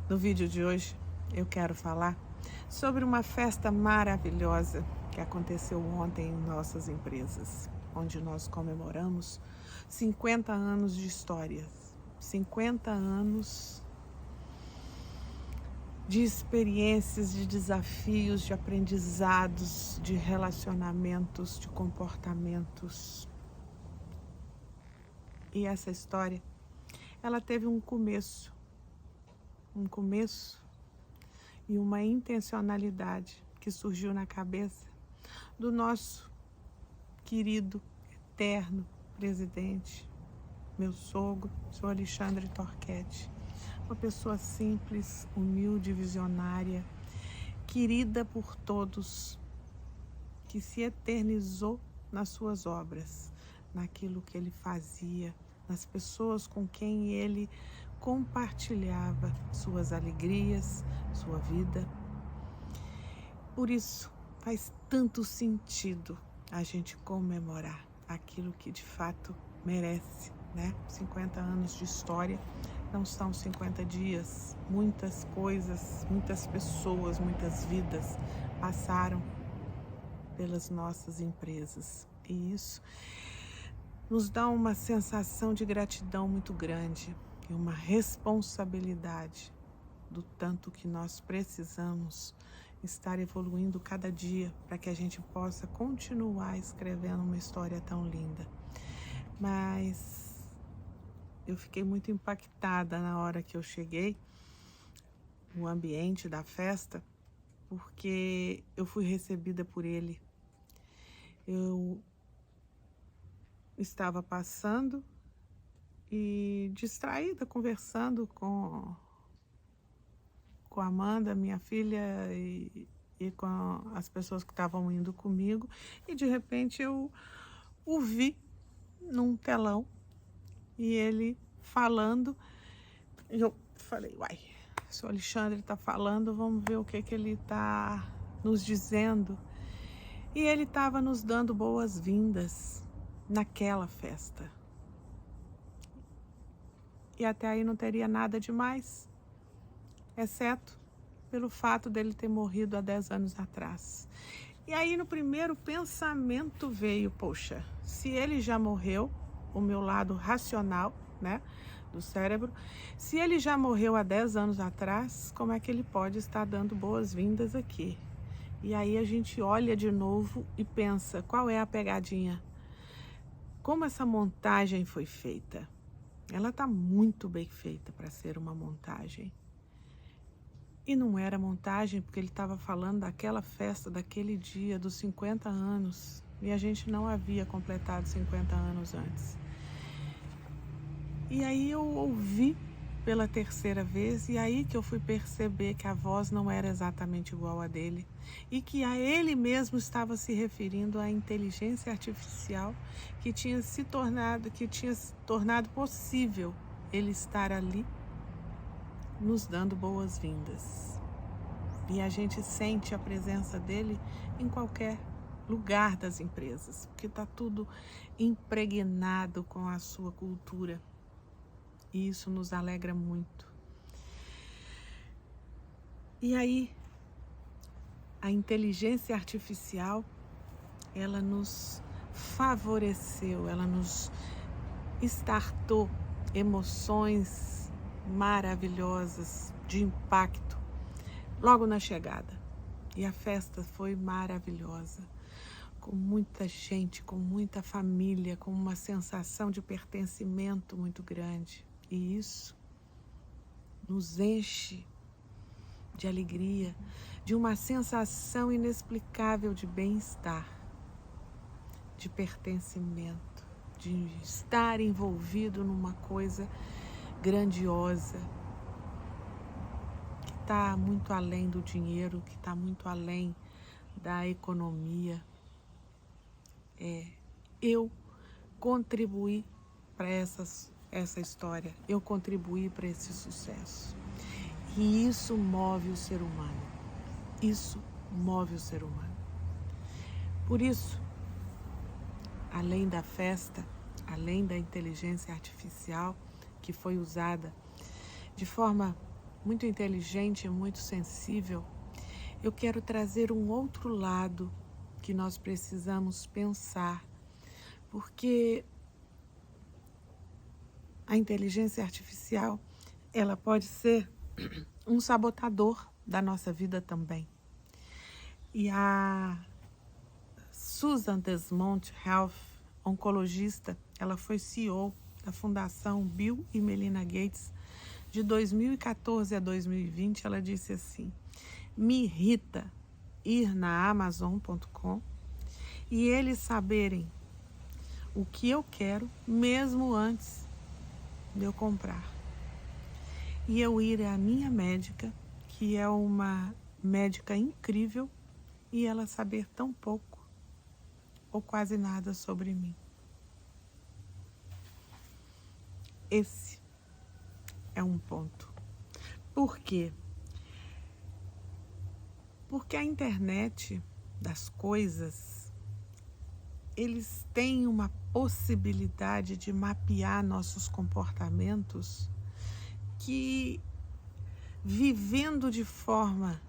No vídeo de hoje eu quero falar sobre uma festa maravilhosa que aconteceu ontem em nossas empresas, onde nós comemoramos 50 anos de história, 50 anos de experiências, de desafios, de aprendizados, de relacionamentos, de comportamentos. E essa história, ela teve um começo e uma intencionalidade que surgiu na cabeça do nosso querido, eterno presidente, meu sogro, senhor Alexandre Torquete. Uma pessoa simples, humilde, visionária, querida por todos, que se eternizou nas suas obras, naquilo que ele fazia, nas pessoas com quem ele compartilhava suas alegrias, sua vida. Por isso, faz tanto sentido a gente comemorar aquilo que de fato merece, né? 50 anos de história não são 50 dias. Muitas coisas, muitas pessoas, muitas vidas passaram pelas nossas empresas. E isso nos dá uma sensação de gratidão muito grande e uma responsabilidade do tanto que nós precisamos estar evoluindo cada dia para que a gente possa continuar escrevendo uma história tão linda. Mas eu fiquei muito impactada na hora que eu cheguei no ambiente da festa, porque eu fui recebida por ele. Eu estava passando e distraída, conversando com a Amanda, minha filha, e com as pessoas que estavam indo comigo, e de repente eu o vi num telão e ele falando, e eu falei, uai, se o Alexandre está falando, vamos ver o que ele está nos dizendo. E ele estava nos dando boas-vindas naquela festa. E até aí não teria nada demais, exceto pelo fato dele ter morrido há 10 anos atrás. E aí no primeiro pensamento veio, poxa, se ele já morreu, o meu lado racional, né, do cérebro, se ele já morreu há 10 anos atrás, como é que ele pode estar dando boas-vindas aqui? E aí a gente olha de novo e pensa, qual é a pegadinha? Como essa montagem foi feita? Ela está muito bem feita para ser uma montagem. E não era montagem, porque ele estava falando daquela festa, daquele dia, dos 50 anos. E a gente não havia completado 50 anos antes. E aí eu ouvi pela terceira vez, e aí que eu fui perceber que a voz não era exatamente igual a dele. E que a ele mesmo estava se referindo à inteligência artificial que tinha tornado possível ele estar ali nos dando boas-vindas. E a gente sente a presença dele em qualquer lugar das empresas, porque está tudo impregnado com a sua cultura. E isso nos alegra muito. E aí, a inteligência artificial, ela nos favoreceu, ela nos startou emoções maravilhosas de impacto logo na chegada. E a festa foi maravilhosa, com muita gente, com muita família, com uma sensação de pertencimento muito grande. E isso nos enche de alegria, de uma sensação inexplicável de bem-estar, de pertencimento, de estar envolvido numa coisa grandiosa, que está muito além do dinheiro, que está muito além da economia. Eu contribuí para essa história, eu contribuí para esse sucesso. E isso move o ser humano. Isso move o ser humano. Por isso, além da festa, além da inteligência artificial que foi usada de forma muito inteligente e muito sensível, eu quero trazer um outro lado que nós precisamos pensar, porque a inteligência artificial, ela pode ser um sabotador da nossa vida também. E a Susan Desmond Health, oncologista, ela foi CEO da Fundação Bill e Melinda Gates de 2014 a 2020. Ela disse assim: me irrita ir na Amazon.com e eles saberem o que eu quero mesmo antes de eu comprar. E eu ir à minha médica, que é uma médica incrível, e ela saber tão pouco ou quase nada sobre mim. Esse é um ponto. Por quê? Porque a internet das coisas, eles têm uma possibilidade de mapear nossos comportamentos que, vivendo de forma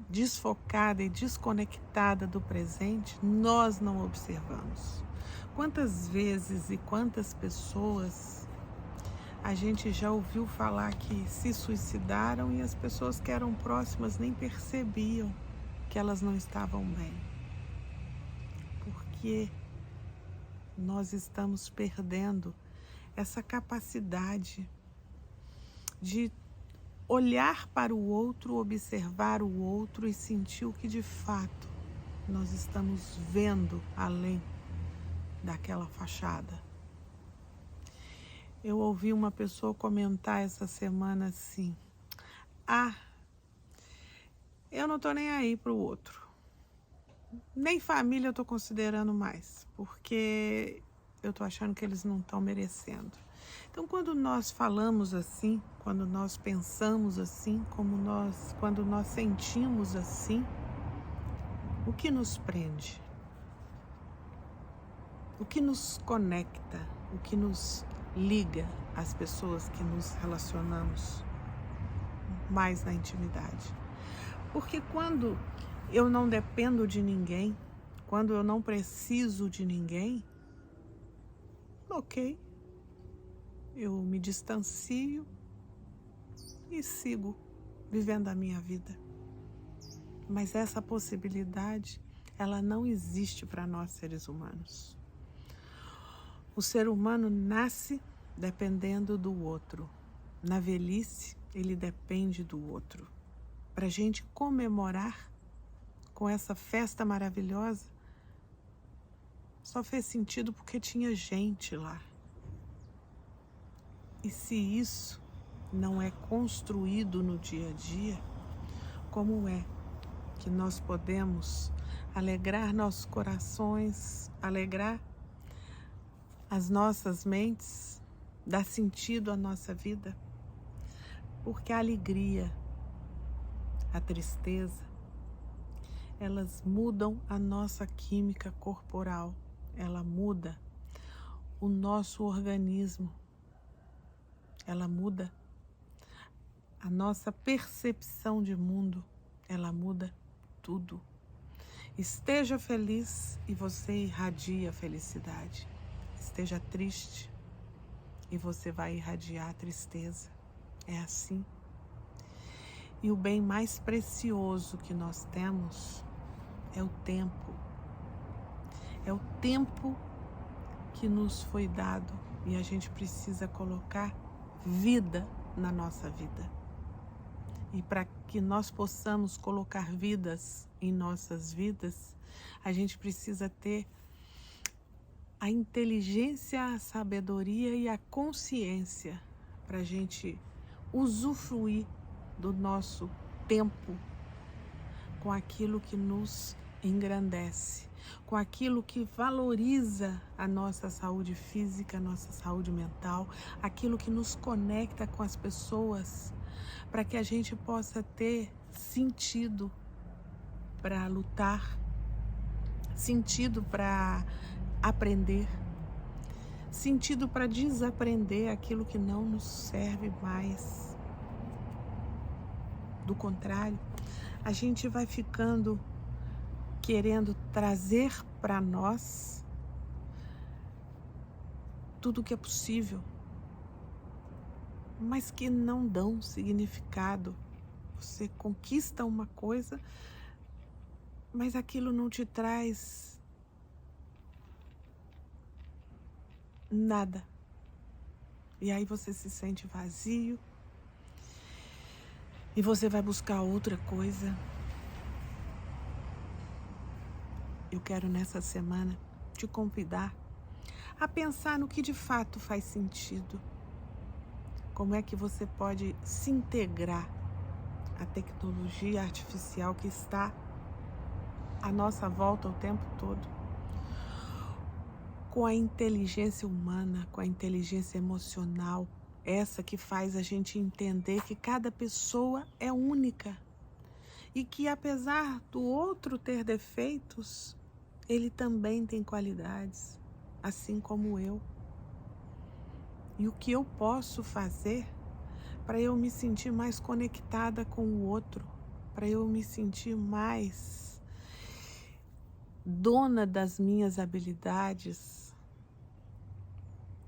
desfocada e desconectada do presente, nós não observamos. Quantas vezes e quantas pessoas a gente já ouviu falar que se suicidaram e as pessoas que eram próximas nem percebiam que elas não estavam bem? Porque nós estamos perdendo essa capacidade de olhar para o outro, observar o outro e sentir o que de fato nós estamos vendo além daquela fachada. Eu ouvi uma pessoa comentar essa semana assim: eu não tô nem aí pro outro. Nem família eu tô considerando mais, porque eu tô achando que eles não estão merecendo. Então, quando nós falamos assim, quando nós pensamos assim, quando nós sentimos assim, o que nos prende? O que nos conecta? O que nos liga às pessoas que nos relacionamos mais na intimidade? Porque quando eu não dependo de ninguém, quando eu não preciso de ninguém, ok, eu me distancio e sigo vivendo a minha vida. Mas essa possibilidade, ela não existe para nós seres humanos. O ser humano nasce dependendo do outro. Na velhice, ele depende do outro. Para a gente comemorar com essa festa maravilhosa, só fez sentido porque tinha gente lá. E se isso não é construído no dia a dia, como é que nós podemos alegrar nossos corações, alegrar as nossas mentes, dar sentido à nossa vida? Porque a alegria, a tristeza, elas mudam a nossa química corporal, ela muda o nosso organismo, ela muda a nossa percepção de mundo, ela muda tudo. Esteja feliz e você irradia a felicidade. Esteja triste e você vai irradiar a tristeza. É assim. E o bem mais precioso que nós temos é o tempo. É o tempo que nos foi dado e a gente precisa colocar vida na nossa vida. E para que nós possamos colocar vidas em nossas vidas, a gente precisa ter a inteligência, a sabedoria e a consciência para a gente usufruir do nosso tempo com aquilo que nos engrandece, com aquilo que valoriza a nossa saúde física, a nossa saúde mental, aquilo que nos conecta com as pessoas, para que a gente possa ter sentido para lutar, sentido para aprender, sentido para desaprender aquilo que não nos serve mais. Do contrário, a gente vai ficando querendo trazer para nós tudo que é possível, mas que não dão significado. Você conquista uma coisa, mas aquilo não te traz nada. E aí você se sente vazio e você vai buscar outra coisa. Eu quero nessa semana te convidar a pensar no que de fato faz sentido. Como é que você pode se integrar à tecnologia artificial que está à nossa volta o tempo todo, com a inteligência humana, com a inteligência emocional, essa que faz a gente entender que cada pessoa é única e que, apesar do outro ter defeitos, ele também tem qualidades, assim como eu. E o que eu posso fazer para eu me sentir mais conectada com o outro, para eu me sentir mais dona das minhas habilidades,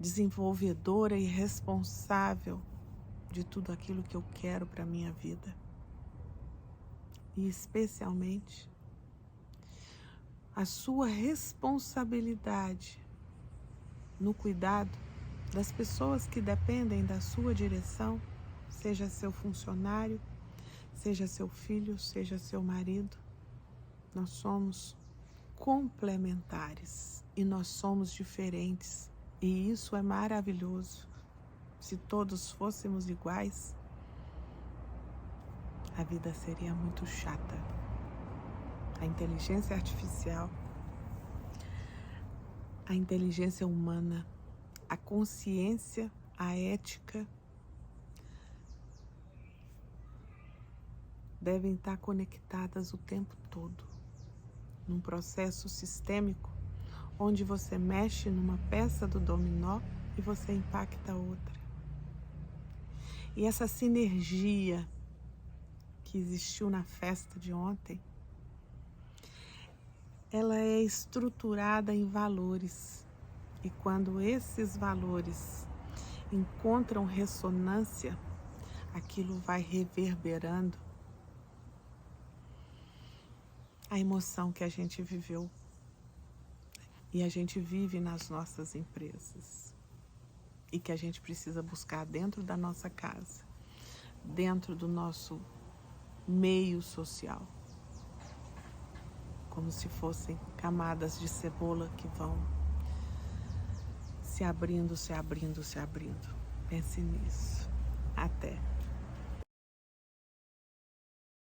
desenvolvedora e responsável de tudo aquilo que eu quero para a minha vida. E especialmente a sua responsabilidade no cuidado das pessoas que dependem da sua direção, seja seu funcionário, seja seu filho, seja seu marido. Nós somos complementares e nós somos diferentes, e isso é maravilhoso. Se todos fôssemos iguais, a vida seria muito chata. A inteligência artificial, a inteligência humana, a consciência, a ética devem estar conectadas o tempo todo, num processo sistêmico, onde você mexe numa peça do dominó e você impacta a outra. E essa sinergia que existiu na festa de ontem, ela é estruturada em valores. E quando esses valores encontram ressonância, aquilo vai reverberando a emoção que a gente viveu e a gente vive nas nossas empresas e que a gente precisa buscar dentro da nossa casa, dentro do nosso meio social, como se fossem camadas de cebola que vão se abrindo, se abrindo, se abrindo. Pense nisso. Até.